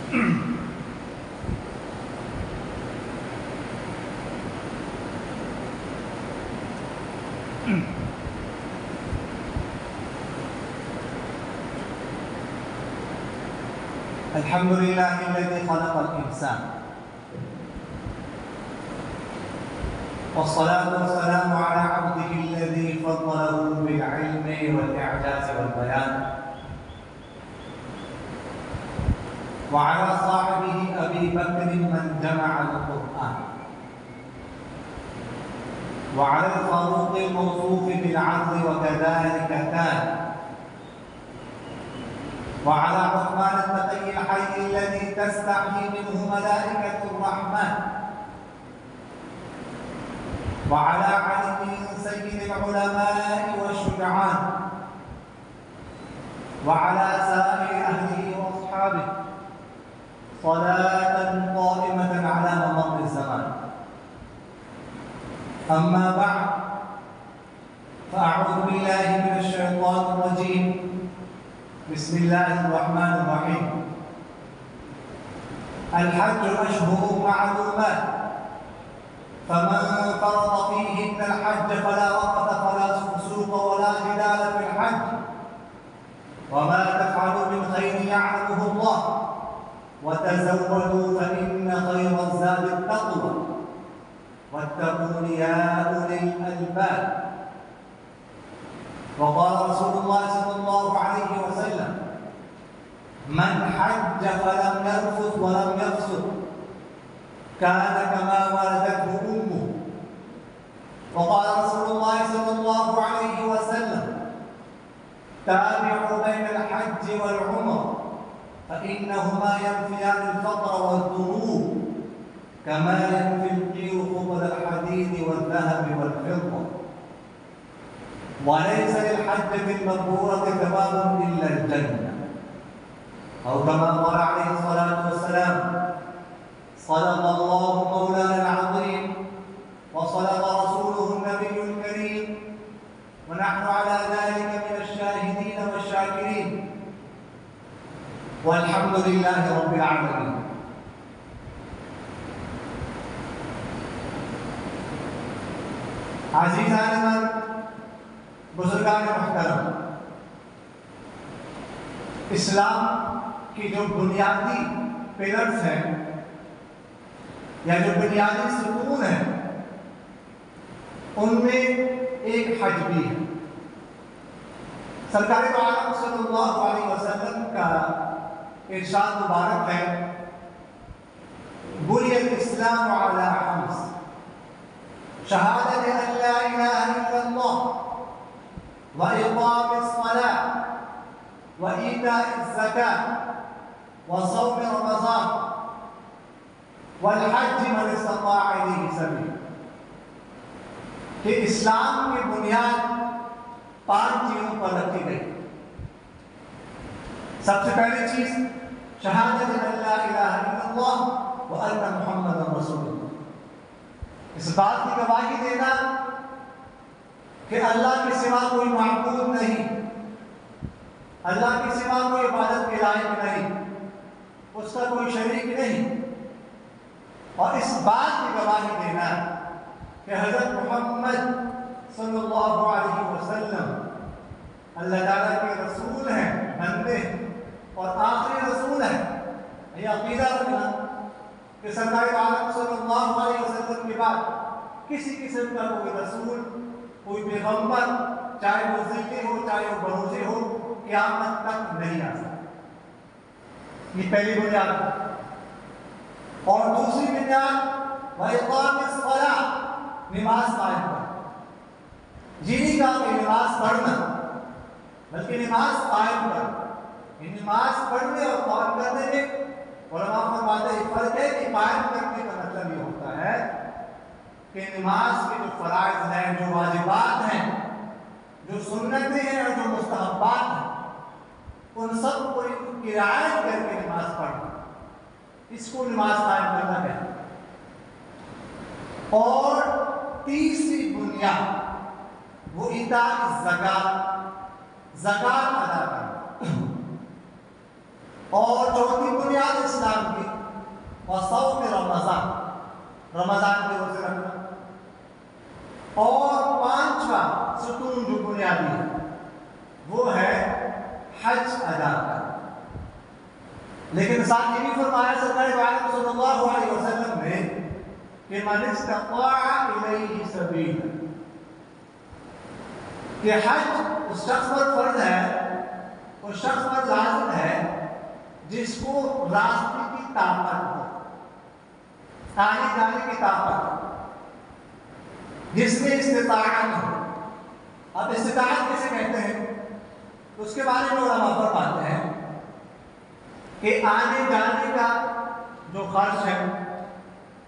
الحمد لله الذي خلق الإنسان والصلاة والسلام على عبده الذي فضله بالعلم والإعجاز والبيان وعلى صاحبه أبي بكر من جمع القرآن وعلى الفاروق الموصوف بالعدل وكذلك كان وعلى عثمان التقي الحي الذي تستحي منه ملائكة الرحمن وعلى علي سيد العلماء والشجعان وعلى سائر أهله وأصحابه صلاة قائمة على ممر الزمان. أما بعد فأعوذ بالله من الشيطان الرجيم. بسم الله الرحمن الرحيم. الحج أشهر معلومات فمن فرض فيهن الحج فلا رفث ولا فسوق ولا جدال في الحج وما تفعلوا من خير يعلمه الله وتزودوا فإن خير الزاد التقوى واتقون يا أولي الألباب. وقال رسول الله صلى الله عليه وسلم من حج فلم يرفث ولم يفسق كان كما ولدته أمه. وقال رسول الله صلى الله عليه وسلم تابعوا بين الحج والعمرة فإنهما ينفيان الفقر والذنوب كما ينفي القير خبز الحديد والذهب والفضة وليس للحجة المبرورة ثواب إلا الجنة أو كما قال عليه الصلاة والسلام صدق الله مولانا العظيم وصدق رسوله النبي الكريم ونحن على ذلك من الشاهدين والشاكرين والحمد لله رب العالمين. عزیزان من، بزرگان محترم، اسلام کی جو بنیادی پلرز ہیں یا جو بنیادی ستون ہیں ان میں ایک حج بھی ہے. سرکار دو عالم صلی اللہ علیہ وسلم کا ارشاد مبارک ہے بني الإسلام على خمس شهادة أن لا إله إلا الله وإقام الصلاة وإيتاء الزكاة وصوم رمضان والحج من استطاع إليه سبيلا. کہ اسلام کی بنیاد 5 چیزوں پر رکھی گئی. سب سے پہلی چیز شہادت ان لا الہ الا اللہ وان محمد رسول اللہ. اس بات کی گواہی دینا کہ اللہ کے سوا کوئی معبود نہیں، اللہ کے سوا کوئی عبادت کے لائق نہیں، اس کا کوئی شریک نہیں، اور اس بات کی گواہی دینا کہ حضرت محمد صلی اللہ علیہ وسلم اللہ تعالیٰ کے رسول ہیں، بندے اور آخری رسول ہیں. یہ عقیدہ رکھنا کہ سرکار عالم صلی اللہ علیہ وسلم کے بعد کسی قسم کا کوئی رسول، کوئی پیغمبر، چاہے وہ ذکر ہو چاہے وہ بھروسے ہو، قیامت تک نہیں آ سکتا. یہ پہلی بنیاد. اور دوسری بنیاد وإقام الصلاة، نماز قائم کرنا. یہ نہیں کہا کہ نماز پڑھنا، بلکہ نماز قائم کرنا. یہ نماز پڑھنے اور قائم کرنے میں علماء فرماتے ہیں فرق ہے کہ قائم کرنے کا مطلب یہ ہوتا ہے کہ نماز کے جو فرائض ہیں، جو واجبات ہیں، جو سنتیں ہیں اور جو مستحبات ہیں، ان سب کو کی رعایت کر کے نماز پڑھنا، اس کو نماز قائم کرنا ہے. اور تیسری بنیاد وہ ایتاء الزکات، زکات ادا کرنا. اور چوتھی بنیاد اسلام بنیادی ہے، وہ ہے حج ادا کرنا۔ لیکن ساتھ یہ بھی فرمایا سرکار دو عالم صلی اللہ علیہ وسلم نے کہ من استطاع الیہ سبیلا، کہ حج اس شخص پر فرض ہے، اس شخص پر لازم ہے جس کو راستے کی طاقت ہو، آنے جانے کی طاقت، جس میں استطاعت ہو۔ اب استطاعت کیسے کہتے ہیں؟ اس کے بارے میں علماء فرماتے ہیں کہ آنے جانے کا جو خرچ ہے،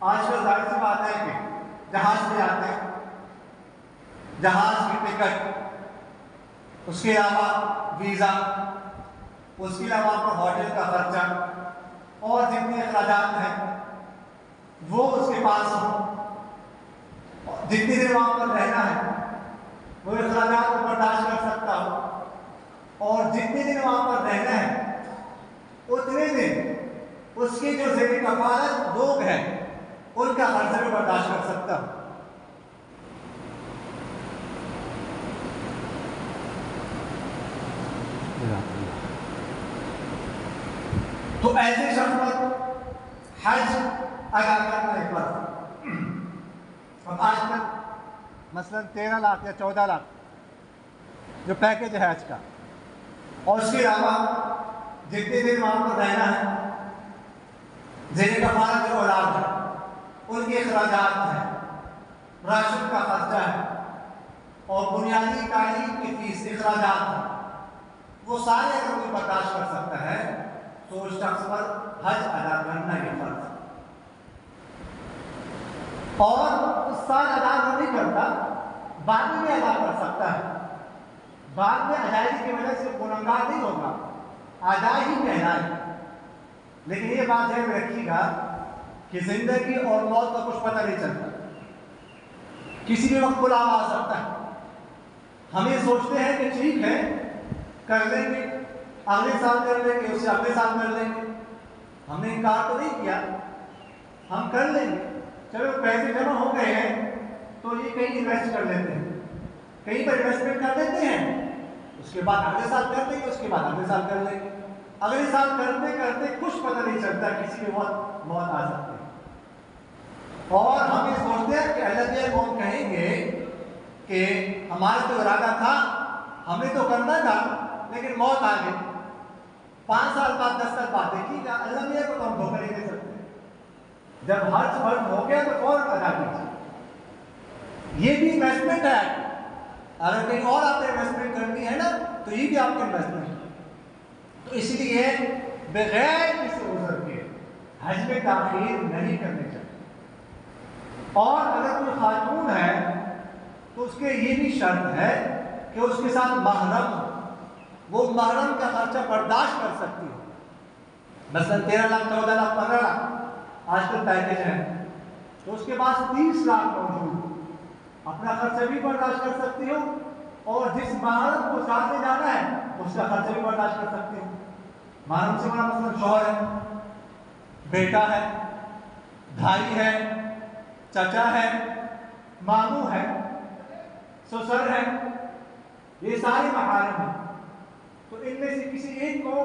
آج کل ظاہر سی بات ہے کہ جہاز میں آتے ہیں، جہاز کی ٹکٹ، اس کے علاوہ ویزا، اس کے علاوہ آپ کا ہوٹل کا خرچہ اور جتنے اخراجات ہیں وہ اس کے پاس ہوں، جتنی دیر وہاں پر رہنا ہے وہ اخراجات کو برداشت کر سکتا ہو، اور جتنے دن وہاں پر رہنا ہے اتنے دن اس کے جو زیر کفالت لوگ ہیں ان کا خرچہ بھی برداشت کر سکتا ہو۔ تو ایسے شخص پر حج ادا کرنے پر اب آج تک مثلاً 13 لاکھ یا 14 لاکھ جو پیکج ہے حج کا، اور اس کے علاوہ جتنے دن وہاں پر رہنا ہے، زیر کفالت جو اولاد ہے ان کے اخراجات ہیں، راشن کا خرچہ ہے اور بنیادی تعلیم کی فیس، اخراجات ہیں، وہ سارے اگر کوئی برداشت کر سکتا ہے تو اس شخص پر حج ادا کرنا یہ فرض ہے۔ اور اس سال ادا نہیں کرتا، بعد میں ادا کر سکتا ہے، بعد میں ادائیگی کی وجہ سے گنہگار نہیں ہوگا، ادائیگی کہلائے۔ لیکن یہ بات ہے رکھیے گا کہ زندگی اور موت کا کچھ پتہ نہیں چلتا، کسی بھی وقت بلاوا آ سکتا ہے۔ ہمیں سوچتے ہیں کہ ٹھیک ہے کر لیں گے، اگلے سال کر لیں گے، اسے اگلے سال کر لیں گے، ہم نے انکار تو نہیں کیا، ہم کر لیں گے، چلو پیسے جمع ہو گئے ہیں تو یہ کہیں انویسٹ کر لیتے ہیں، کہیں پر انویسٹمنٹ کر لیتے ہیں، اس کے بعد اگلے سال کر لیں گے، اس کے بعد اگلے سال کر لیں گے، اگلے سال کرتے کرتے کچھ پتہ نہیں چلتا، کسی بھی وقت موت آ سکتی ہے۔ اور ہم یہ سوچتے ہیں کہ اللہ کے قوم کہیں گے کہ ہمارا تو ارادہ تھا، ہمیں تو کرنا تھا لیکن موت آ گئی، 5 سال بعد 10 سال بعد دیکھیے گا، اللہ میاں کو تو ہم دھوکہ نہیں دے سکتے۔ جب حج فرض ہو گیا تو فوراً ادا کیجیے، یہ بھی انویسٹمنٹ ہے۔ اگر کہیں اور آپ نے انویسٹمنٹ کرنی ہے نا تو یہ بھی آپ کا انویسٹمنٹ ہے۔ تو اس لیے بغیر کسی عذر کے حج میں تاخیر نہیں کرنی چاہیے۔ اور اگر کوئی خاتون ہے تو اس کے یہ بھی شرط ہے کہ اس کے ساتھ محرم ہو، وہ محرم کا خرچہ برداشت کر سکتی ہو۔ مثلا 13 لاکھ 14 لاکھ 15 لاکھ آج کل پیکج ہے، تو اس کے پاس 30 لاکھ موجود، اپنا خرچہ بھی برداشت کر سکتی ہو اور جس محرم کو ساتھ میں جانا ہے اس کا خرچہ بھی برداشت کر سکتی ہو۔ محرم سے بڑا مثلا شوہر ہے، بیٹا ہے، بھائی ہے، چچا ہے، ماموں ہے، سسر ہے، یہ سارے محارم ہیں۔ تو ان میں سے کسی ایک کو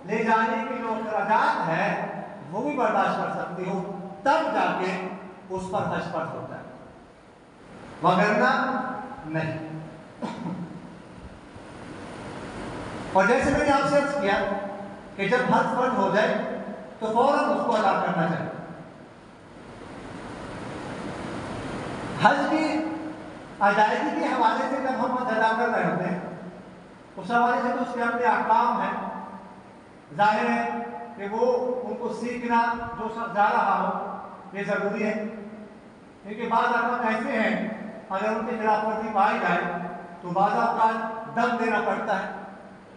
لے جانے کے جو اخراجات ہے وہ بھی برداشت کر سکتی ہو، تب جا کے اس پر حج فرض ہوتا ہے، وگرنہ نہیں۔ اور جیسے میں نے آپ سے عرض کیا کہ جب حج فرض ہو جائے تو فوراً اس کو ادا کرنا چاہیے۔ حج کی ادائیگی کے حوالے سے جب ہم حج ادا کر رہے ہوتے ہیں اس حوالے سے تو اس کے اپنے احکام ہیں، ظاہر ہے کہ وہ ان کو سیکھنا جو شخص جا رہا ہو یہ ضروری ہے، کیونکہ بعض احکام ایسے ہیں اگر ان کے خلاف ورزی پائی جائے تو بعض اوقات دم دینا پڑتا ہے،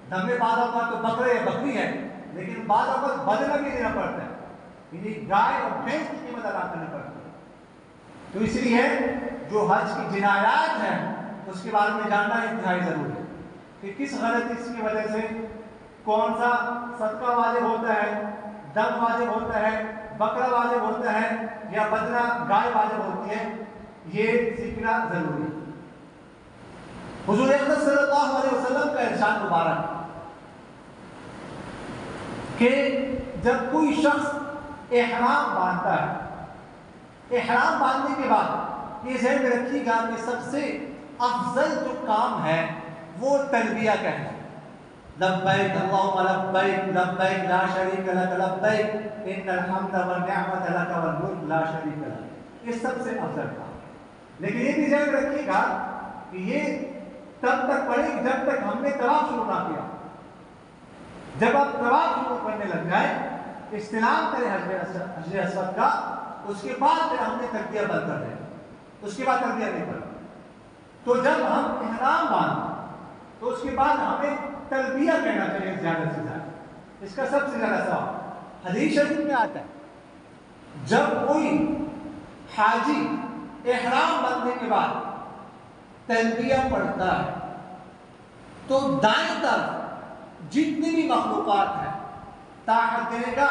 دم میں بعض اوقات تو بکرے یا بکری ہے لیکن بعض اوقات بدنہ بھی دینا پڑتا ہے، یعنی گائے اور بھینس کی قیمت ادا کرنی پڑتی ہے۔ تو اس لیے جو حج کی جنایات ہیں اس کے بارے میں جاننا انتہائی ضروری ہے کہ کس غلطی کی وجہ سے کون سا صدقہ واجب ہوتا ہے، دم واجب ہوتا ہے، بکرا واجب ہوتا ہے یا بدنہ گائے واجب ہوتی ہے، یہ سیکھنا ضروری ہے۔ حضور اقدس صلی اللہ علیہ وسلم کا ارشاد مبارک کہ جب کوئی شخص احرام باندھتا ہے، احرام باندھنے کے بعد یہ ذہن میں رکھیے گا کہ سب سے افضل جو کام ہے وہ تلبیہ کہنا ہے، لبیک اللہم لبیک لبیک لا شریک لک لبیک ان الحمد والنعمت لک والملک لا شریک لک، یہ سب سے افضل کام ہے۔ لیکن یہ بھی ذہن رکھیے گا کہ یہ تب تک پڑھے جب تک ہم نے طواف شروع نہ کیا۔ جب آپ طواف شروع کرنے لگ جائیں، استلام کریں حجر اسود کا، اس کے بعد پھر ہم نے تلبیہ بند کر دیں، اس کے بعد تلبیہ نہیں پڑھنا۔ تو جب ہم احرام باندھیں تو اس کے بعد ہمیں تلبیہ کہنا چاہیے زیادہ سے زیادہ، اس کا سب سے زیادہ ثواب۔ حدیث شریف میں آتا ہے جب کوئی حاجی احرام باندھنے کے بعد تلبیہ پڑھتا ہے تو دائیں طرف جتنی بھی مخلوقات ہیں طاقت دے گا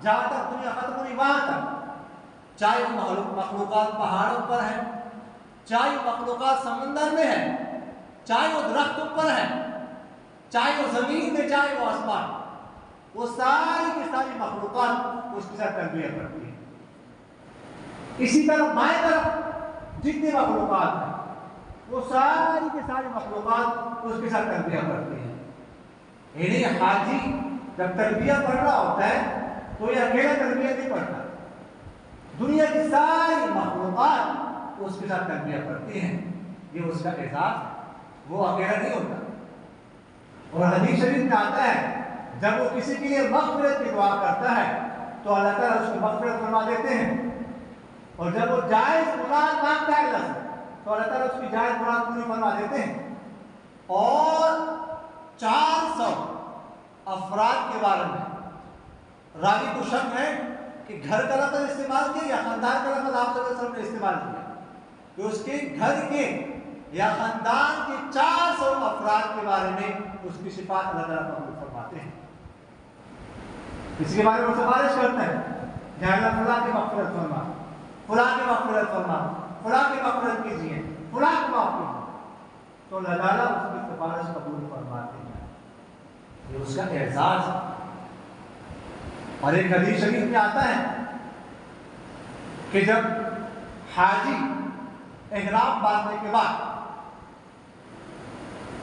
جہاں تک دنیا ختم ہوئی وہاں تک، چاہے وہ مخلوقات پہاڑوں پر ہیں، چاہے وہ مخلوقات سمندر میں ہیں، چاہے وہ درختوں پر ہیں، چاہے وہ زمین میں، چاہے وہ آسمان، وہ ساری کی ساری مخلوقات اس کے ساتھ تلبیہ پڑھتی ہیں۔ اسی طرح بائیں طرف جتنی مخلوقات ہیں وہ ساری کی ساری مخلوقات اس کے ساتھ تلبیہ پڑھتی ہیں۔ یعنی حاجی جب تلبیہ پڑھ رہا ہوتا ہے تو یہ اکیلا تلبیہ نہیں پڑھتا، دنیا کی ساری مخلوقات اس کے ساتھ تلبیہ پڑھتی ہیں، یہ اس کا اعزاز ہے، وہ اکیلا نہیں ہوتا۔ اور حدیث شریف میں آتا ہے جب وہ کسی کے لیے مغفرت کی دعا کرتا ہے تو اللہ تعالیٰ اس کی مغفرت فرما دیتے ہیں، اور جب وہ جائز مراد مانگتا ہے اللہ سے تو اللہ تعالیٰ اس کی جائز مراد پوری فرما دیتے ہیں۔ اور 400 افراد کے بارے میں راوی کو شک ہے کہ گھر کا لفظ استعمال کیا یا خاندان کا لفظ آپ صلی اللہ علیہ وسلم نے استعمال کیا، کہ اس کے گھر کے یا خاندان کے 400 افراد کے بارے میں اس کی صفات اللہ تعالیٰ قبول فرماتے ہیں۔ اس کے بارے میں سفارش کرتے ہیں کہ اللہ فلاں کی مغفرت فرما، فلاں کی مغفرت فرما، فلاں کی مغفرت کیجیے، فلاں کو معاف کیجیے، تو اللہ تعالیٰ اس کی سفارش قبول فرماتے ہیں، یہ اس کا اعزاز ہے۔ اور ایک حدیث شریف میں آتا ہے کہ جب حاجی احرام باندھنے کے بعد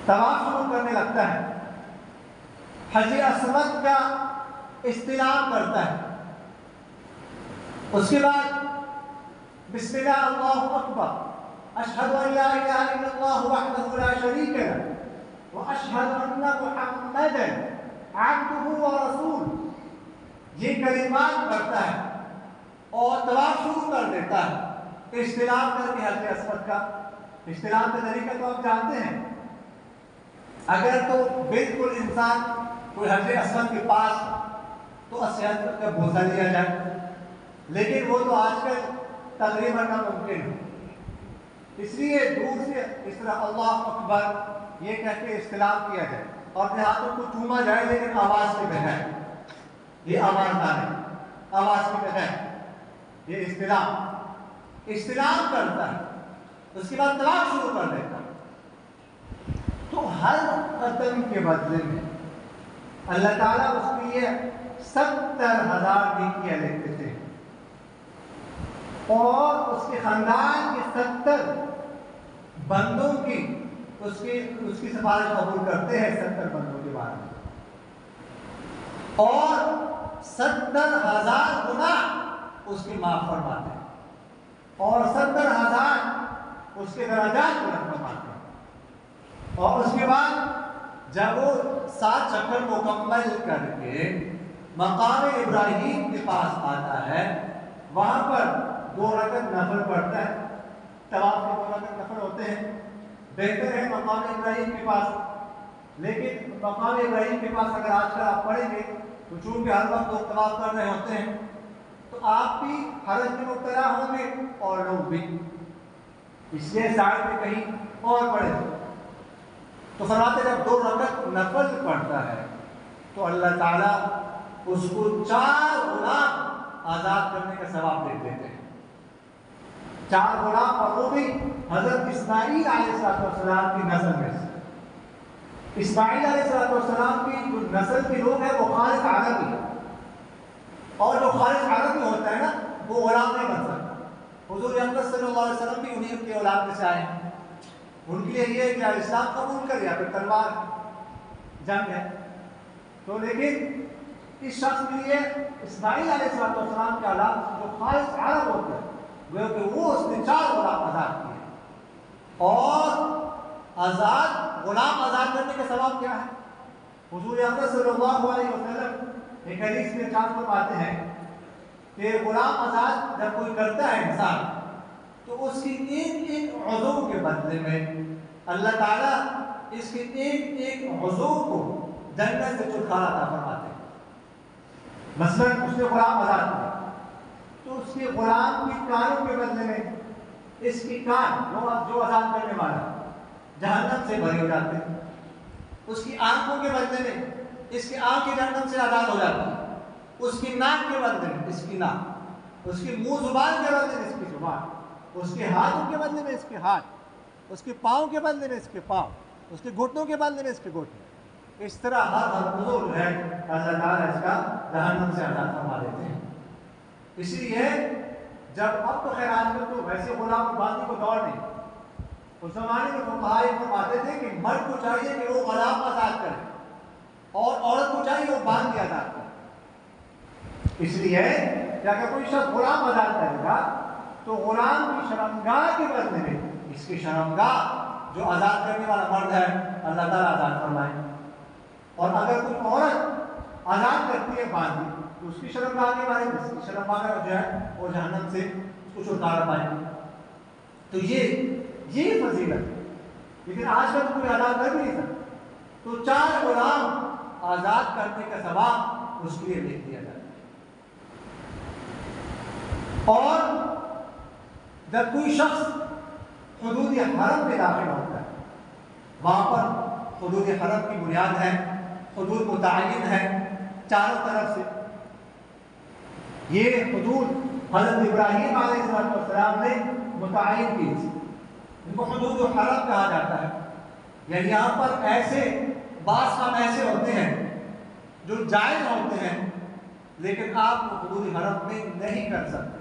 طواف شروع کرنے لگتا ہے، حجر اسود کا استلام کرتا ہے، اس کے بعد بسم اللہ اللہ اکبر اشہد ان لا الہ الا اللہ وحدہ لا شریک لہ واشہد ان محمدا عبدہ ورسولہ، یہ کلمات پڑھتا ہے اور طواف شروع کر دیتا ہے۔ استلام کر کے حجر اسود کا استلام کا طریقہ تو آپ جانتے ہیں، اگر تو بالکل انسان کوئی حجر اسود کے پاس تو صحت کا بوسہ لیا جائے، لیکن وہ تو آج کل تقریباً ناممکن ہے، اس لیے دور سے اس طرح اللہ اکبر یہ کہہ کے استلام کیا جائے اور اپنے ہاتھوں کو چوما جائے، لیکن آواز کے بغیر، یہ آواز نہ ہے، آواز کے بغیر یہ استلام کرتا ہے، اس کے بعد طواف شروع کر دیتا ہے۔ تو ہر قدم کے بدلے میں اللہ تعالیٰ اس کے لیے 70,000 نیکیاں لکھتے تھے، اور اس کے خاندان کے 70 بندوں کی اس کی سفارش قبول کرتے ہیں 70 بندوں کے بارے میں، اور 70,000 گناہ اس کے معاف فرماتے ہیں، اور 70,000 اس کے درجات بلند فرماتے ہیں۔ اور اس کے بعد جب وہ 7 چکر مکمل کر کے مقام ابراہیم کے پاس آتا ہے، وہاں پر 2 رکعت نفل پڑھتا ہے، طواف کے 2 رکعت نفل ہوتے ہیں، بہتر ہے مقام ابراہیم کے پاس، لیکن مقام ابراہیم کے پاس اگر آج کل آپ پڑھیں گے تو چونکہ ہر وقت لوگ طواف کر رہے ہوتے ہیں تو آپ بھی حرج میں مبتلا ہوں گے اور لوگ بھی، اس لیے سائڈ میں کہیں اور پڑھے۔ تو فرماتے جب 2 رکعت نفل پڑھتا ہے تو اللہ تعالیٰ اس کو 4 غلام آزاد کرنے کا ثواب دے دیتے ہیں۔ 4 غلام اور وہ بھی حضرت اسماعیل علیہ السلام کی نسل میں سے. اسماعیل علیہ السلام کی جو نسل کے لوگ ہیں وہ خالص عربی ہے، اور جو خالص عربی ہوتا ہے نا وہ غلام نہیں بن سکتا. حضور اکرم صلی اللہ علیہ وسلم بھی انہیں کے اولاد میں سے آئے ہیں. ان کے لیے یہ کہ اسلام قبول کر یا پھر تلوار جنگ ہے. تو لیکن اس شخص کے لیے اسماعیل علیہ السلام کے اولاد جو خالص عرب ہوتے ہیں وہ اس نے 4 غلام آزاد کیے. اور غلام آزاد کرنے کا ثواب کیا ہے؟ حضور اکرم صلی اللہ علیہ وسلم ایک حدیث میں ارشاد فرماتے ہیں کہ غلام آزاد جب کوئی کرتا ہے انسان تو اس کی ایک عضو کے بدلے میں اللہ تعالیٰ اس کے ایک عضو کو جنت سے چھٹکارا عطا فرماتے ہیں. مثلاً اس نے غلام آزاد کیا تو اس کے غلام کی کانوں کے بدلے میں اس کی کان جو آزاد کرنے والا جہنم سے بھرے ہو جاتے ہیں. اس کی آنکھوں کے بدلے میں اس کی آنکھیں جہنم سے آزاد ہو جاتی ہیں. اس کی ناک کے بدلے میں اس کی ناک، اس کی منہ زبان کے بدلے میں اس کی زبان، اس کے ہاتھوں کے بدلے میں اس کے ہاتھ، اس کے پاؤں کے بدلے میں اس کے پاؤں، اس کے گھٹنوں کے بدلے میں اس کے گھٹنے. اس طرح ہر عضو جو ہے اللہ تعالیٰ اس کا جہنم سے آزاد فرما دیتے ہیں. اس لیے جب اب تو خیر آج کل تو ویسے غلام باندھی کو دور نہیں، اس زمانے میں فقہاء فرماتے تھے کہ مرد کو چاہیے کہ وہ غلام آزاد کرے اور عورت کو چاہیے وہ باندھ کے آزاد کرے. اس لیے کہ اگر کوئی شخص غلام آزاد کرے گا تو غلام کی شرمگاہ کے بدلے میں اس کی شرمگاہ جو آزاد کرنے والا مرد ہے اللہ تعالیٰ آزاد فرمائے. اور اگر کوئی عورت آزاد کرتی ہے باندھی تو اس کی شرمگاہ کے بارے میں اس کی شرمگاہ جو ہے وہ جہنم سے اس کو چھٹکارا پائے گی. تو یہ فضیلت ہے. لیکن آج کل کوئی آزاد کر بھی نہیں سکتا تو 4 غلام آزاد کرنے کا ثواب اس کے لیے لکھ دیا جاتا ہے. اور جب کوئی شخص حدود حرم میں داخل ہوتا ہے وہاں پر حدود حرم کی بنیاد ہے، حدود متعین ہے چاروں طرف سے. یہ حدود حضرت ابراہیم علیہ السلام نے متعین کی، ان کو حدود حرم کہا جاتا ہے. یعنی یہاں پر ایسے بعض کام ایسے ہوتے ہیں جو جائز ہوتے ہیں لیکن آپ حدود حرم میں نہیں کر سکتے.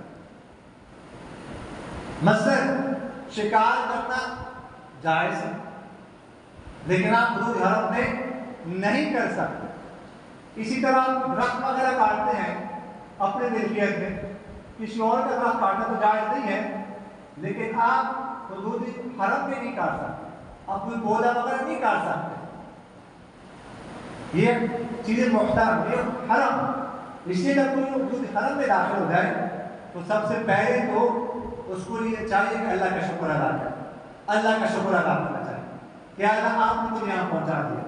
مثلاً شکار کرنا جائز ہے لیکن آپ حدود حرم میں نہیں کر سکتے. اسی طرح درخت وغیرہ کاٹتے ہیں اپنے ملکیت میں، کسی اور کا درخت کاٹنا تو جائز نہیں ہے لیکن آپ حدود حرم میں نہیں کاٹ سکتے، آپ کوئی پودا وغیرہ نہیں کاٹ سکتے. یہ چیزیں محترم، یہ حرم. اس لیے جب کوئی حدود حرم میں داخل ہو جائے تو سب سے پہلے تو اس کو یہ چاہیے کہ اللہ کا شکر ادا کرے، اللہ کا شکر ادا کرنا چاہیے کہ اللہ آپ نے مجھے یہاں پہنچا دیا.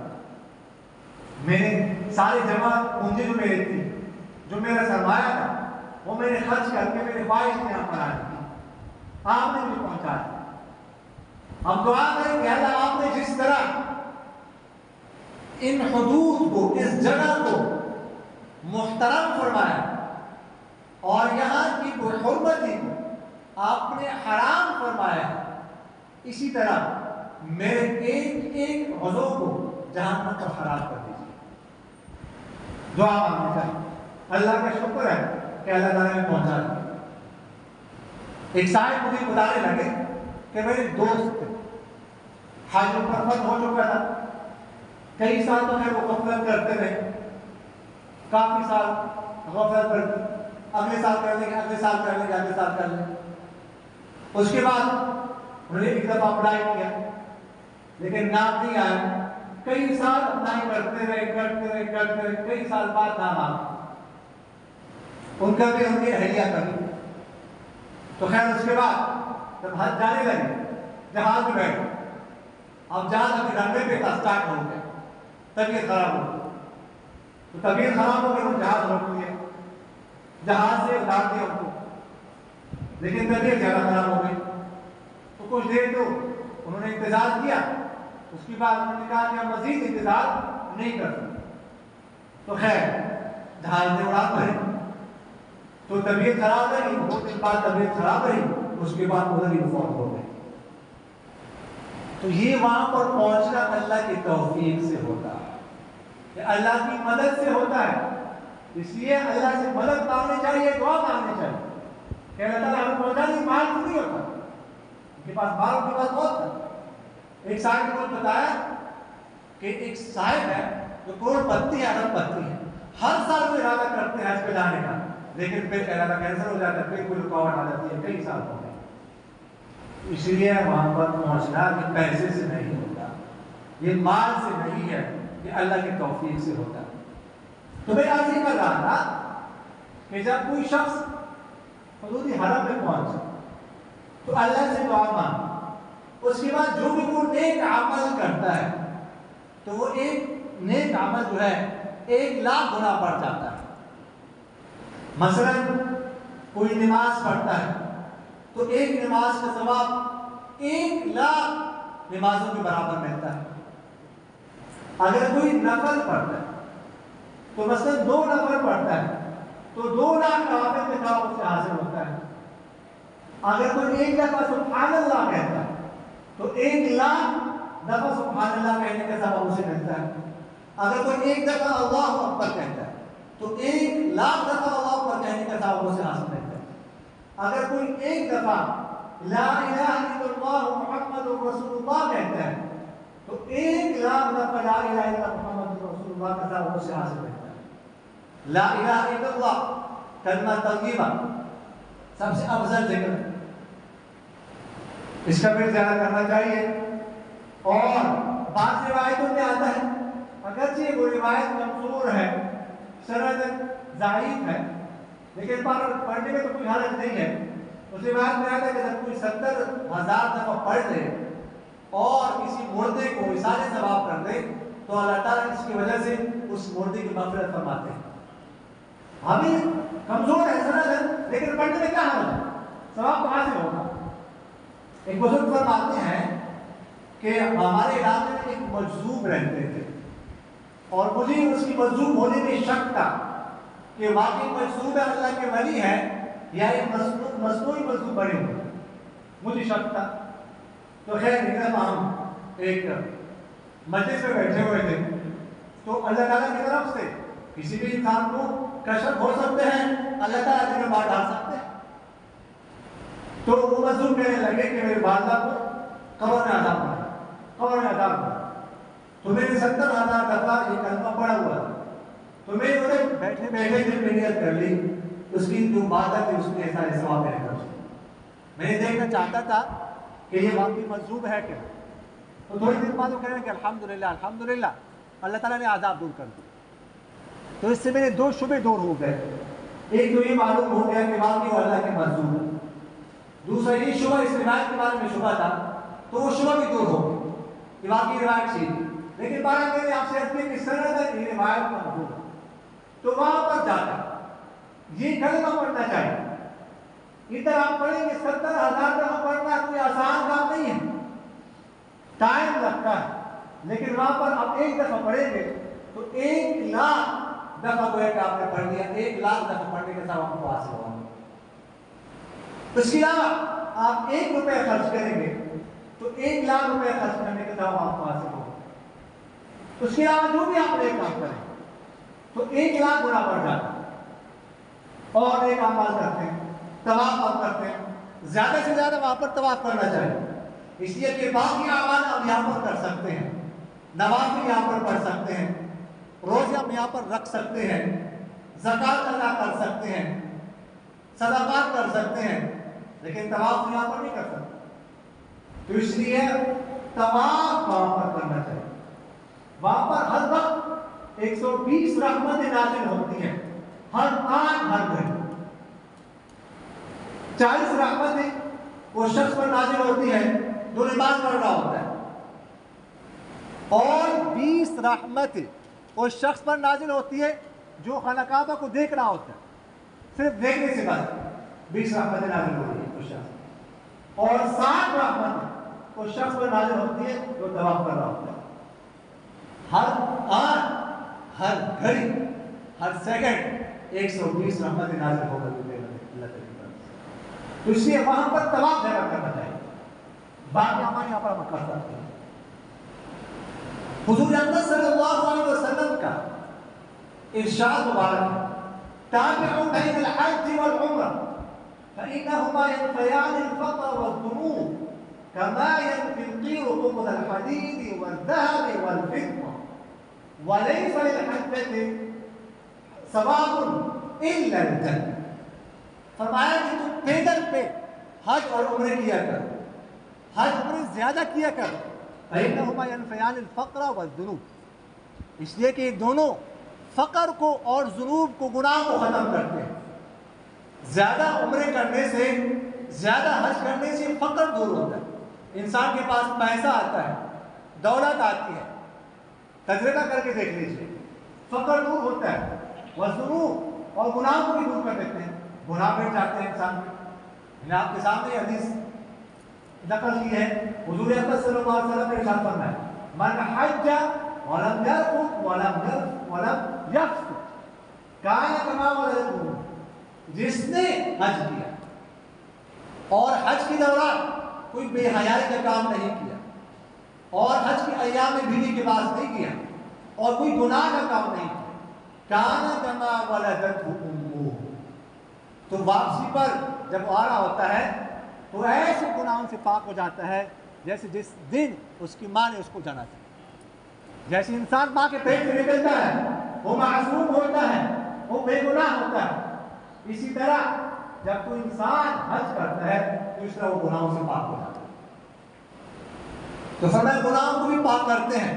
میں نے ساری جمع پونجی جو میری تھی، جو میرا سرمایہ تھا، وہ میں نے خرچ کر کے میرے خواہش نے یہاں پر آ دی، آپ نے مجھے پہنچا دیا. ہم دعا کریں کہ اللہ آپ نے جس طرح ان حدود کو، اس جگہ کو محترم فرمایا اور یہاں کی حرمتی کو آپ نے حرام فرمایا، اسی طرح میرے ایک عضو کو جہنم پر حرام کر دیجیے. دعا مانگنا چاہیے. اللہ کا شکر ہے کہ اللہ تعالیٰ نے پہنچا دیا. ایک صاحب مجھے بتانے لگے کہ میرے دوست تھے، حج پر فرض ہو چکا تھا، کئی سال تو وہ غفلت کرتے رہے، کافی سال غفلت کرتے، اگلے سال کر لیں گے، اگلے سال کر لیں گے، اگلے سال کر لیں گے. اس کے بعد انہوں نے ایک دفعہ اپلائی کیا لیکن نام نہیں آیا. کئی سال اپلائی کرتے رہے، کئی سال بعد نام آ گیا. ان کا بھی ان کی اہلیہ کری. تو خیر اس کے بعد جب حج جانے لگے جہاز میں بیٹھے، اب جہاز ابھی رنوے پہ اسٹارٹ ہو گیا، طبیعت خراب ہو گئی. تو طبیعت خراب ہو گئی، وہ جہاز روک لیا، جہاز سے اتار دیا ان کو، لیکن طبیعت زیادہ خراب ہو گئی. تو کچھ دیر تو انہوں نے انتظار کیا، اس کے بعد انہوں نے کہا کہ ہم مزید انتظار نہیں کر سکتے. تو خیر جہاز نے اڑان بھری، تو طبیعت خراب رہی، 2 دن بعد طبیعت خراب رہی. اس کے بعد ادھر ہی فوت ہو گئے. تو یہ وہاں پر پہنچنا اللہ کی توفیق سے ہوتا ہے, یہ اللہ کی مدد سے ہوتا ہے. اس لیے اللہ سے مدد مانگنی چاہیے, دعا مانگنی چاہیے کہ اللہ تعالیٰ ہمیں پہنچا نہیں, مال تو نہیں ہوتا ان کے پاس, مال ان کے پاس بہت تھا. ایک صاحب نے مجھے بتایا کہ ایک صاحب ہے جو کروڑ پتی ہے, ارب پتی ہے, ہر سال وہ ارادہ کرتے ہیں حج پہ جانے کا, لیکن پھر ارادہ کینسل ہو جاتا ہے, پھر کوئی رکاوٹ آ جاتی ہے, کئی سال ہو گئے. اس لیے وہاں پر پہنچنا یہ پیسے سے نہیں ہوتا, یہ مال سے نہیں ہے, یہ اللہ کی توفیق سے ہوتا ہے. تو میں عرض یہ کر رہا تھا کہ جب کوئی شخص حدود حرم میں پہنچے تو اللہ سے دعا مانگ, اس کے بعد جو بھی وہ نیک عمل کرتا ہے تو وہ ایک نیک عمل جو ہے 1,00,000 گنا بڑھ جاتا ہے. مثلا کوئی نماز پڑھتا ہے تو ایک نماز کا ثواب 1,00,000 نمازوں کے برابر ملتا ہے. اگر کوئی نفل پڑھتا ہے تو مثلا 2 نفل پڑھتا ہے تو 2,00,000 نوافل کا ثواب اس سے حاصل ہوتا ہے. اگر کوئی ایک دفعہ سبحان اللہ کہتا ہے تو 1,00,000 دفعہ سبحان اللہ کہنے کا ثواب اسے ملتا ہے. اگر کوئی ایک دفعہ اللہ اکبر کہتا ہے تو 1,00,000 دفعہ اللہ اکبر کہنے کا ثواب اسے حاصل ملتا ہے. اگر کوئی ایک دفعہ لا الہ الا اللہ محمد رسول اللہ کہتا ہے تو 1,00,000 دفعہ لا الہ الا اللہ محمد رسول اللہ کا ثواب اسے حاصل ملتا ہے. لا الہ الا اللہ کلمہ طیبہ سب سے افضل ذکر ہے, اس کا پھر زیادہ کرنا چاہیے. اور بعض روایتوں میں آتا ہے, اگرچہ وہ روایت کمزور ہے, سند ضعیف ہے, لیکن پڑھنے میں تو کوئی حرج نہیں ہے. اس روایت میں آتا ہے کہ جب کوئی 70,000 دفعہ پڑھ لے اور کسی مردے کو اثارے ثواب کر دے تو اللہ تعالیٰ اس کی وجہ سے اس مردے کی مغفرت فرماتے ہیں. ہمیں کمزور ہے, سند ہے, لیکن پڑھنے میں کیا حرج ہے, ثواب تو حاصل ہوگا. ایک بزرگ فرماتے ہیں کہ ہمارے علاقے میں ایک مجذوب رہتے تھے اور مجھے اس کی مجذوب ہونے میں شک تھا کہ واقعی مجذوب اللہ کے ولی ہے یا ایک مصنوعی مجذوب بنے ہوئے, مجھے شک تھا. تو خیر نکلم ہم ایک مجلس میں بیٹھے ہوئے تھے تو اللہ تعالیٰ کی طرف سے کسی بھی انسان کو کشف ہو سکتے ہیں, اللہ تعالیٰ دل میں بات ڈال سکتے ہیں. تو وہ مجذوب کہنے لگے کہ میرے والدہ کو قبر میں عذاب پڑا, قبر میں عذاب پڑا. تو میں نے 70,000 دفعہ یہ کلمہ پڑھا ہوا تھا, تو میں انہیں بیٹھے بیٹھے دل میں نیت کر لی, اس کی جو عبادت ہے اس میں ایسا ثواب ہے. میں نے دیکھنا چاہتا تھا کہ یہ واقعی مجذوب ہے کیا. تو تھوڑی دیر بعد وہ کہہ رہے ہیں کہ الحمدللہ الحمدللہ اللہ تعالیٰ نے عذاب دور کر دیا. تو اس سے میرے 2 شبے دور ہو گئے. ایک تو یہ معلوم ہو گیا کہ واقعی وہ اللہ کے مجذوب ہے, دوسرا یہ شبہ اس روایت کے بارے میں شبہ تھا تو وہ شبہ بھی دور ہو گیا کہ واقعی روایت ٹھیک ہے. لیکن بارہ میں نے آپ سے عرض کیا کہ سند ہے, یہ روایت مجذوب ہے. تو وہاں پر جا کر یہ کلمہ پڑھنا چاہیے. ادھر آپ پڑھیں گے 70,000 دفعہ پڑھنا کوئی آسان کام نہیں ہے, ٹائم لگتا ہے, لیکن وہاں پر آپ ایک دفعہ پڑھیں گے تو 1,00,000 دفعہ گویا کہ آپ نے پڑھ لیا, 1,00,000 دفعہ پڑھنے کے ساتھ آپ کو حاصل ہوگا. اس کے علاوہ آپ 1 روپے خرچ کریں گے تو 1,00,000 روپے خرچ کرنے کے ساتھ آپ کو حاصل ہوگا. اس کے علاوہ جو بھی آپ ایک کام کریں تو 1,00,000 گنا بڑھ جاتا ہے. اور ایک عمل کرتے ہیں, طواف آپ کرتے ہیں, زیادہ سے زیادہ وہاں پر طواف کرنا چاہیے, اس لیے کہ باقی اعمال ہم یہاں پر کر سکتے ہیں, نوافل یہاں پر پڑھ سکتے ہیں, روزے ہم یہاں پر رکھ سکتے ہیں, زکوٰۃ ادا کر سکتے ہیں, صدقات کر سکتے ہیں, لیکن طواف یہاں پر نہیں کر سکتے. تو اس لیے طواف وہاں پر کرنا چاہیے. وہاں پر ہر وقت 120 رحمتیں نازل ہوتی ہیں, ہر آن ہر گھڑی. 40 رحمتیں وہ شخص پر نازل ہوتی ہے جو نماز پڑھ رہا ہوتا ہے, اور 20 رحمتیں اس شخص پر نازل ہوتی ہے جو خانہ کعبہ کو دیکھ رہا ہوتا ہے. صرف دیکھنے سے بس 20 رحمتیں نازل ہوتی ہیں اس شخص, اور 60 رحمتیں اس شخص پر نازل ہوتی ہے جو طواف کر رہا ہوتا ہے. ہر آن ہر گھڑی ہر سیکنڈ 120 رحمتیں نازل ہو کر اللہ تعالیٰ کی طرف سے. تو اس لیے وہاں پر طواف جگہ کرنا چاہیے، باقی ہمارے یہاں پر ہم کر سکتے ہیں۔ حضور اکرم صلی اللہ علیہ وسلم کا ارشاد مبارک ہے، تابعوا بین الحج والعمرہ فإنهما ينفيان الفقر والذنوب كما ينفي القير قبض الحديد والذهب والفضة وليس للحجة ثواب إلا الجنة۔ فرمایا کہ تم پیدل پہ حج اور عمرے کیا کر، حج عمرے زیادہ کیا کر، فإنهما ينفيان الفقر والذنوب، اس لیے کہ یہ دونوں فقر کو اور ذنوب کو، گناہ کو ختم کرتے ہیں۔ زیادہ عمرے کرنے سے، زیادہ حج کرنے سے فقر دور ہوتا ہے، انسان کے پاس پیسہ آتا ہے، دولت آتی ہے، تجربہ کر کے دیکھ لیجیے، فقر دور ہوتا ہے، والذنوب اور گناہ کو بھی دور کر دیتے ہیں، گناہ مٹ جاتے ہیں انسان کے۔ میں نے آپ کے سامنے حدیث نقل کی ہے، حضور اکرم صلی اللہ علیہ وسلم نے ارشاد فرمایا، من حج ولم يرفث ولم يفسق كان كما ولده، جس نے حج کیا اور حج کے دوران کوئی بے حیائی کا کام نہیں کیا اور حج کے ایام بیوی کے پاس نہیں کیا اور کوئی گناہ کا کام نہیں کیا، کان کما ولدته امہ، تو واپسی پر جب آ رہا ہوتا ہے تو ایسے گناہوں سے پاک ہو جاتا ہے جیسے جس دن اس کی ماں نے اس کو جنا تھا۔ جیسے انسان ماں کے پیٹ سے نکلتا ہے وہ معصوم ہوتا ہے، وہ بے گناہ ہوتا ہے، اسی طرح جب کوئی انسان حج کرتا ہے تو اس طرح وہ گناہوں سے پاک ہو جاتا ہے۔ تو فرمایا گناہوں کو بھی پاک کرتے ہیں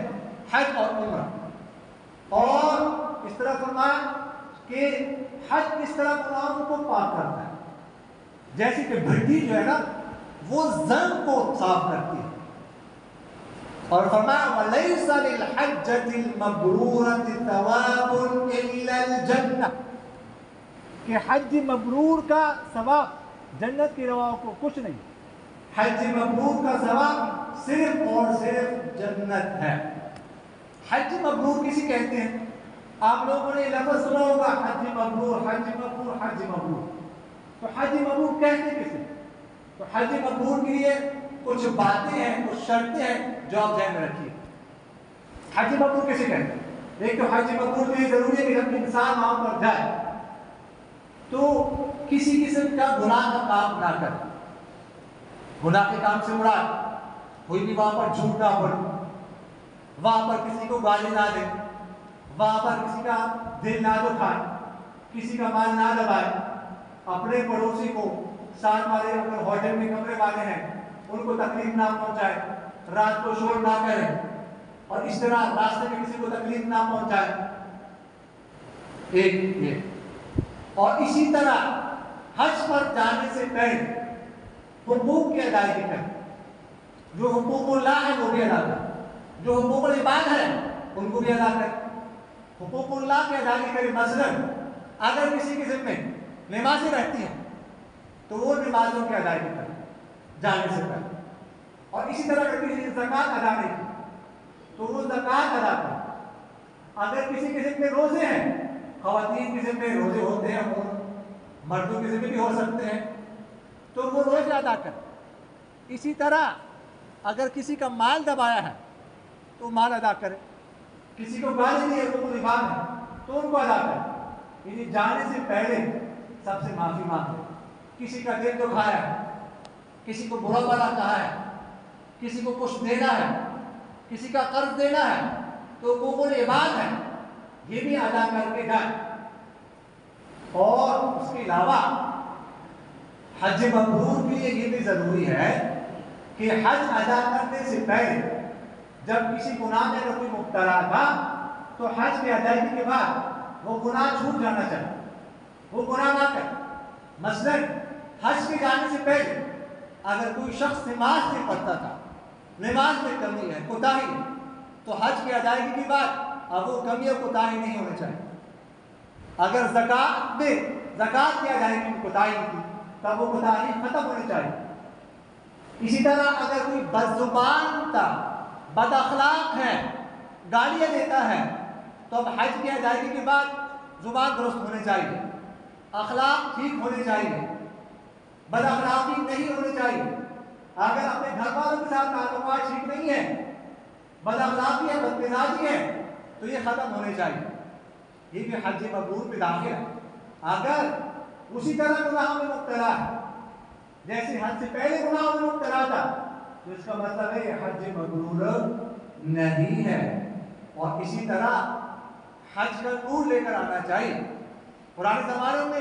حج اور عمرہ، اور اس طرح فرمایا کہ حج اس طرح گناہوں کو پاک کرتا ہے جیسے کہ بھٹی جو ہے نا وہ زنگ کو صاف کرتی ہے، اور فرمایا وَلَيْسَ لِلْحَجَّةِ الْمَبْرُورَةِ ثَوَابٌ إِلَّا الْجَنَّةِ، کہ حج مبرور کا ثواب جنت کے علاوہ کو کچھ نہیں، حج مبرور کا ثواب صرف اور صرف جنت ہے۔ حج مبرور کسی کہتے ہیں؟ آپ لوگوں نے لفظ سنا ہوگا حج مبرور، حج مبرور، حج مبرور، تو حج مبرور کہتے کسے؟ تو حج مبرور کے لیے کچھ باتیں ہیں، کچھ شرطیں ہیں جو آپ ذہن میں رکھیے۔ حج مبرور کسے کہتے ہیں؟ ایک تو حج مبرور کے لیے ضروری ہے کہ جب انسان وہاں پر جائے تو کسی قسم کا گناہ کا کام نہ کرے، گناہ کے کام سے مراد کوئی بھی وہاں پر جھوٹ نہ بولے، وہاں پر کسی کو گالی نہ دے، وہاں پر کسی کا دل نہ دکھائے، کسی کا مال نہ دبائے، اپنے پڑوسی کو، ساتھ والے اپنے ہوٹل میں کمرے والے ہیں ان کو تکلیف نہ پہنچائے، رات کو شور نہ کرے، اور اس طرح راستے میں کسی کو تکلیف نہ پہنچائے، ایک یہ۔ اور اسی طرح حج پر جانے سے پہلے حقوق کی ادائیگی کریں، جو حقوق اللہ ہے وہ بھی ادا کریں، جو حقوق العباد ہے ان کو بھی ادا کریں۔ حقوق اللہ کی ادائیگی کریں، مثلا اگر کسی کے ذمہ نمازیں رہتی ہیں تو وہ نمازوں کی ادائیگی کریں جانے سے پہلے، اور اسی طرح اگر کسی نے زکوٰۃ ادا نہیں کی تو وہ زکوٰۃ ادا کریں۔ اگر کسی کے ذمہ روزے ہیں، خواتین کے ذمہ روزے ہوتے ہیں اور مردوں کے ذمہ بھی ہو سکتے ہیں، تو وہ روزے ادا کریں۔ اسی طرح اگر کسی کا مال دبایا ہے تو مال ادا کرے، کسی کو گالی دی ہے تو عباد ہے تو ان کو ادا کرے، یعنی جانے سے پہلے سب سے معافی مانگے۔ کسی کا دل دکھایا ہے، کسی کو برا بھلا کہا ہے، کسی کو کچھ دینا ہے، کسی کا قرض دینا ہے تو حقوق العباد ہے، یہ بھی ادا کر کے جائیں۔ اور اس کے علاوہ حج مبرور کے لیے یہ بھی ضروری ہے کہ حج ادا کرنے سے پہلے جب کسی گناہ میں کوئی مبتلا تھا تو حج کی ادائیگی کے بعد وہ گناہ چھوٹ جانا چاہیے، وہ گناہ نہ کرے۔ مثلا حج کے جانے سے پہلے اگر کوئی شخص نماز نہیں پڑھتا تھا، نماز میں کمی ہے، کوتاہی ہے، تو حج کی ادائیگی کے بعد اب وہ کمی اور کوتاہی نہیں ہونے چاہیے۔ اگر زکوٰۃ کی ادائیگی میں کوتاہی تھی تب وہ کوتاہی ختم ہونی چاہیے۔ اسی طرح اگر کوئی بدزبان تھا، بد اخلاق ہے، گالیاں دیتا ہے، تو اب حج کی ادائیگی کے بعد زبان درست ہونے چاہیے، اخلاق ٹھیک ہونے چاہیے۔ بد اخلاقی نہیں ہونی چاہیے. اگر اپنے گھر والوں کے ساتھ تعلقات ٹھیک نہیں ہے، بد اخلاقی ہے، بد مزاجی ہے، تو یہ ختم ہونے چاہیے. یہ بھی حج مبرور میں داخل ہے. اگر اسی طرح گناہوں میں مبتلا ہے جیسے حج سے پہلے گناہوں میں مبتلا تھا، تو اس کا مطلب ہے یہ حج مبرور نہیں ہے. اور اسی طرح حج کا نور لے کر آنا چاہیے. پرانے زمانے میں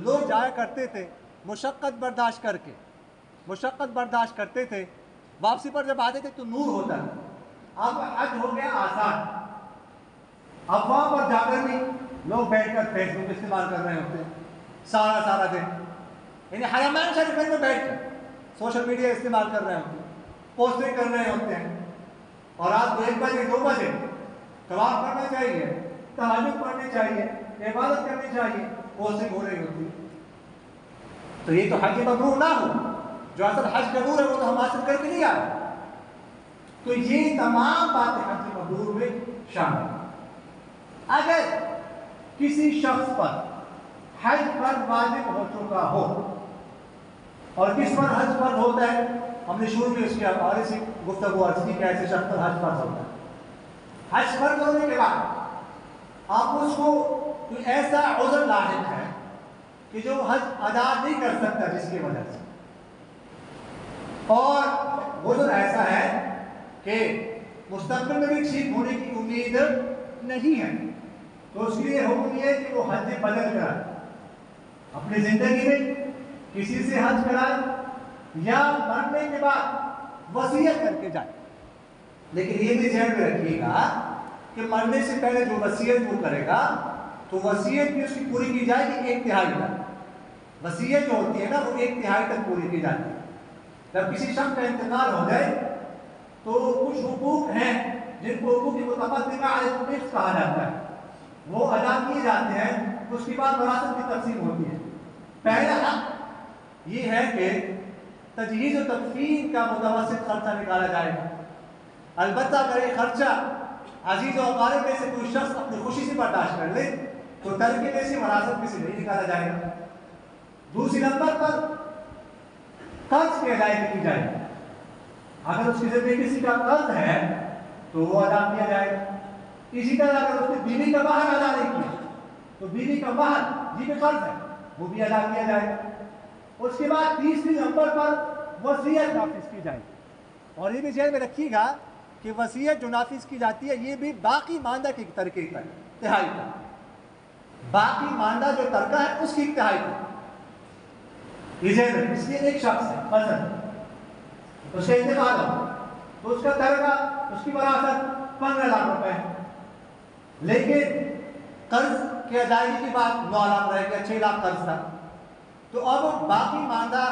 لوگ جایا کرتے تھے مشقت برداشت کر کے، مشقت برداشت کرتے تھے، واپسی پر جب آتے تھے تو نور ہوتا تھا. اب حج ہو گیا آسان. اب وہاں پر جا کر بھی لوگ بیٹھ کر فیس بک استعمال کر رہے ہوتے ہیں سارا دن، یعنی حرمین شریفین میں بیٹھ کر سوشل میڈیا استعمال کر رہے ہوتے ہیں، پوسٹنگ کر رہے ہوتے ہیں. اور رات کو 1 بجے 2 بجے طواف کرنا چاہیے، تہجد پڑھنی چاہیے، عبادت کرنی چاہیے، پوسٹنگ ہو رہی ہوتی ہے. تو یہ تو حج مبرور نہ ہو. جو اصل حج کا نور ہے وہ تو ہم حاصل کر کے نہیں آئے. تو یہ تمام باتیں حج مبرور میں شامل ہیں. اگر کسی شخص پر حج فرض واجب ہو چکا ہو، اور کس پر حج فرض ہوتا ہے، ہم نے شروع میں اس کی حوالے سے گفتگو عرض کی کہ ایسے شخص پر حج فرض ہوتا ہے. حج فرض ہونے کے بعد آپ اس کو کوئی ایسا عذر لاحق ہے کہ جو حج ادا نہیں کر سکتا جس کی وجہ سے، اور عذر ایسا ہے کہ مستقبل میں بھی ٹھیک ہونے کی امید نہیں ہے، تو اس کے لیے حکم یہ ہے کہ وہ حج بدل کرائے. اپنی زندگی میں کسی سے حج کرائے یا مرنے کے بعد وصیت کر کے جائے. لیکن یہ بھی ذہن میں رکھیے گا کہ مرنے سے پہلے جو وصیت وہ کرے گا تو وصیت بھی اس کی پوری کی جائے گی 1/3 تک. وصیت جو ہوتی ہے نا وہ 1/3 تک پوری کی جاتی ہے. جب کسی شخص کا انتقال ہو جائے تو کچھ حقوق ہیں جن کو حقوق متقدمہ علی النصف کہا جاتا ہے، وہ ادا کیے جاتے ہیں. اس کے بعد وراثت کی تقسیم ہوتی ہے. پہلا حق یہ ہے کہ تجہیز و تدفین کا متوسط خرچہ نکالا جائے گا. البتہ اگر یہ خرچہ عزیز و اقارب میں سے کوئی شخص اپنی خوشی سے برداشت کر لے تو ترکے میں سے وراثت میں سے نہیں نکالا جائے گا. دوسری نمبر پر قرض کی ادائیگی کی جائے گی. اگر اس کی ذمہ کسی کا قرض ہے تو وہ ادا کیا جائے گا. اسی طرح اگر اس نے بیوی کا مہر ادا نہیں کیا تو بیوی کا مہر یہ بھی قرض ہے وہ بھی ادا کیا جائے گا. اس کے بعد تیسری نمبر پر وصیت نافذ کی جائے گی. اور یہ بھی ذہن میں رکھیے گا کہ وصیت جو نافذ کی جاتی ہے یہ بھی باقی ماندہ کی ترکے کا 1/3 کا. باقی ماندہ جو ترکہ ہے اس کی 1/3 کا. یہ ذہن میں اس لیے ایک شخص ہے مثلا اس کا انتقال ہو تو اس کا ترکہ اس کی وراثت 15 لاکھ روپے ہے، لیکن قرض کی ادائیگی کی بات 9 لاکھ رہ گیا، 6 لاکھ قرض تھا. تو اب باقی ماندہ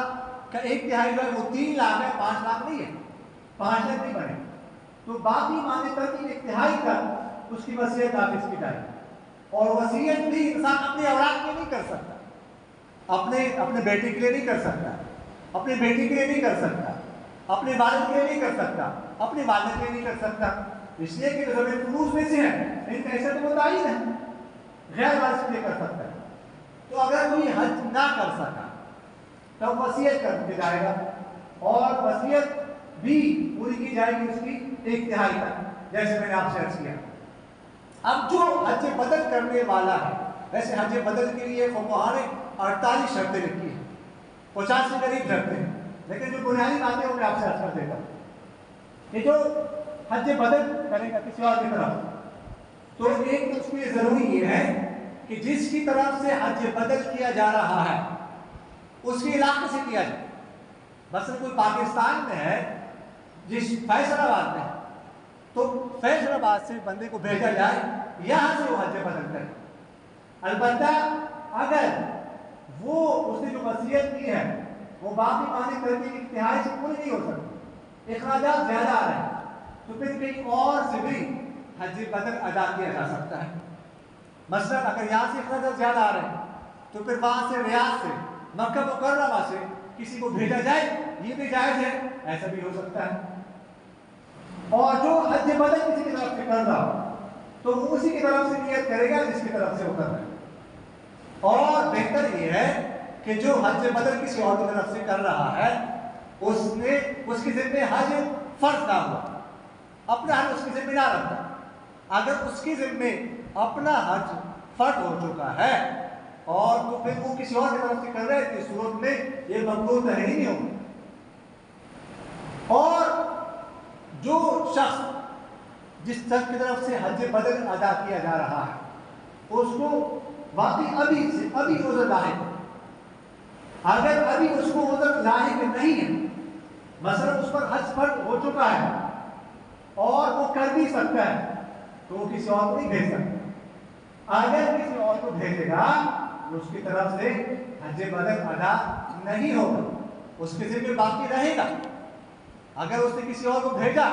کا 1/3 جو ہے وہ 3 لاکھ ہے، 5 لاکھ نہیں ہے، 5 لاکھ نہیں بنے. تو باقی ماندے تک کی 1/3 تک اس کی وصیت نافذ کی جائے. اور وصیت بھی انسان اپنی اولاد کے نہیں کر سکتا، اپنے بیٹے کے لیے نہیں کر سکتا، اپنے بیٹی کے لیے نہیں کر سکتا، اپنے والد کے لیے نہیں کر سکتا، اپنے والد کے لیے نہیں کر سکتا. اس لیے کہ زمین فروز میں سے ہے ان کا حصہ تو متعین ہے، غیر وارث کے لیے کر سکتا ہے. تو اگر کوئی حج نہ کر سکا تب وصیت کر کے جائے گا، اور وصیت بھی پوری کی جائے گی اس کی 1/3 تک، جیسے میں نے آپ سے عرض کیا. اب جو حج بدل کرنے والا ہے، ویسے حج بدل کے لیے فقہاء نے 48 شرطیں لکھی ہیں، 50 کے قریب شرطیں ہیں، لیکن جو بنیادی باتیں وہ میں آپ سے عرض کر دیتا ہوں. کہ جو حج بدل کرے گا کسی اور کی طرف، تو ایک تو اس میں ضروری یہ ہے کہ جس کی طرف سے حج بدل کیا جا رہا ہے اس کے علاقے سے کیا جائے. مثلا کوئی پاکستان میں ہے جس فیصل آباد میں ہے تو فیصل آباد سے بندے کو بھیجا جائے، یہاں سے وہ حج بدل کرے. البتہ اگر وہ اس نے جو وصیت کی ہے وہ باقی مانے کرنے کی 1/3 سے پوری نہیں ہو سکتی، اخراجات زیادہ آ رہے ہیں، تو پھر کہیں اور سے بھی حج بدل ادا کیا جا سکتا ہے. مثلا اگر یہاں سے اخراجات زیادہ آ رہے ہیں تو پھر وہاں سے ریاض سے مکہ مکرمہ سے کسی کو بھیجا جائے، یہ بھی جائز ہے، ایسا بھی ہو سکتا ہے. اور جو حج بدل کسی کی طرف سے کر رہا ہو تو وہ اسی کی طرف سے نیت کرے گا جس کی طرف سے وہ کر رہا ہے. اور بہتر یہ ہے کہ جو حج بدر کسی اور کی طرف سے کر رہا ہے اس کے ذمے حج فرض نہ ہوا، اپنا حج اس کے ذمے نہ رکھتا۔ اگر اس کے ذمے اپنا حج فرض ہو چکا ہے اور تو پھر وہ کسی اور کی طرف سے کر رہے تھے، صورت میں یہ مقبول تو ہے ہی نہیں ہوگا۔ اور جو شخص جس شخص کی طرف سے حج بدر ادا کیا جا رہا ہے اس کو واقعی ابھی عذر لاحق ہے، اگر ابھی اس کو عذر لاحق نہیں ہے، مثلا اس پر حج فرض ہو چکا ہے اور وہ کر بھی سکتا ہے تو وہ کسی اور کو نہیں بھیج سکتا۔ اگر کسی اور کو بھیجے گا اس کی طرف سے حج بدر ادا نہیں ہوگا، اس کے ذمہ باقی رہے گا۔ اگر اس نے کسی اور کو بھیجا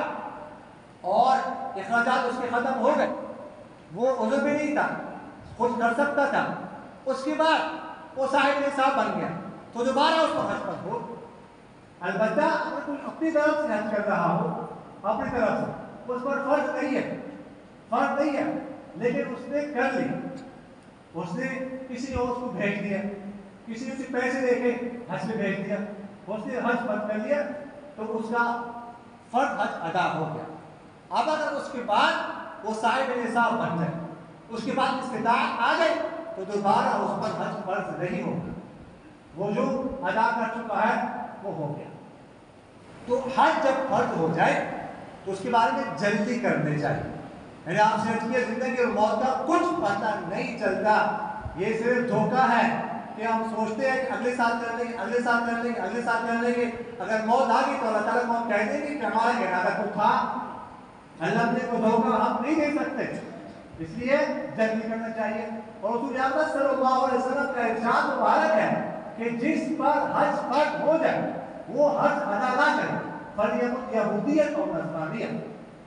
اور اخراجات اس کے ختم ہو گئے، وہ عذر بھی نہیں تھا، خود کر سکتا تھا، اس کے بعد وہ صاحب نصاب بن گیا تو دوبارہ اس پر حج فرض ہو۔ البتہ اگر کوئی اپنی طرف سے حج کر رہا ہو، اپنی طرف سے اس پر فرض نہیں ہے لیکن اس نے کر لی، اس نے کسی اور کو بھیج دیا، کسی نے پیسے دے کے حج میں بھیج دیا، اس نے حج فرض کر لیا تو اس کا فرض حج ادا ہو گیا۔ اب اگر اس کے بعد وہ صاحب نصاب بن جائے، اس کے بعد استطاعت آ گئی تو دوبارہ اس پر حج فرض نہیں ہوگا، وہ جو ادا کر چکا ہے وہ ہو گیا۔ تو حج جب فرض ہو جائے تو اس کے بارے میں جلدی کرنے چاہیے، یعنی آپ سے زندگی اور موت کا کچھ پتہ نہیں چلتا، یہ صرف دھوکہ ہے کہ ہم سوچتے ہیں کہ اگلے سال کر لیں گے، اگلے سال کر لیں گے، اگلے سال کر لیں گے، اگر موت آ گئی تو اللہ تعالیٰ کو ہم کہہ دیں گے کہ ہمارا ارادہ تو تھا، اللہ نے کو دھوکہ ہم نہیں دے سکتے، اس لیے جلدی کرنا چاہیے۔ اور رسول اکرم صلی اللہ علیہ وسلم کا ارشاد مبارک ہے کہ جس پر حج فرض ہو جائے وہ حج ادا نہ کرے، فلیکن یہودیت اور نصرانیت،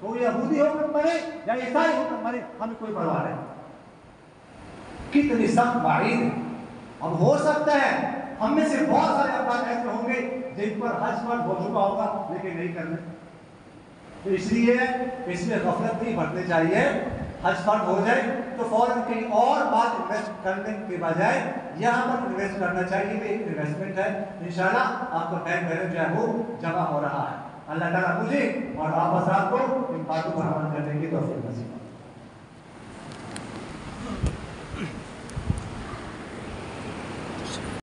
تو یہودی ہو کر مرے یا عیسائی ہو کر مرے، ہمیں کوئی پرواہ نہیں۔ کتنی سخت وعید ہے۔ اب ہو سکتا ہے ہم میں سے بہت سارے افراد ایسے ہوں گے جن پر حج فرض ہو چکا ہوگا لیکن نہیں کرنے، تو اس لیے اس میں غفلت نہیں برتنی چاہیے۔ حج فرض ہو جائے تو فوراً کہیں اور بات انویسٹ کرنے کے بجائے یہاں پر انویسٹ کرنا چاہیے، یہ ایک انویسٹمنٹ ہے، انشاءاللہ آپ کا بینک بیلنس جو ہے وہ جمع ہو رہا ہے۔ اللہ تعالیٰ مجھے اور آپ حضرات کو ان باتوں پر عمل کرنے کی توفیق نصیب فرمائے۔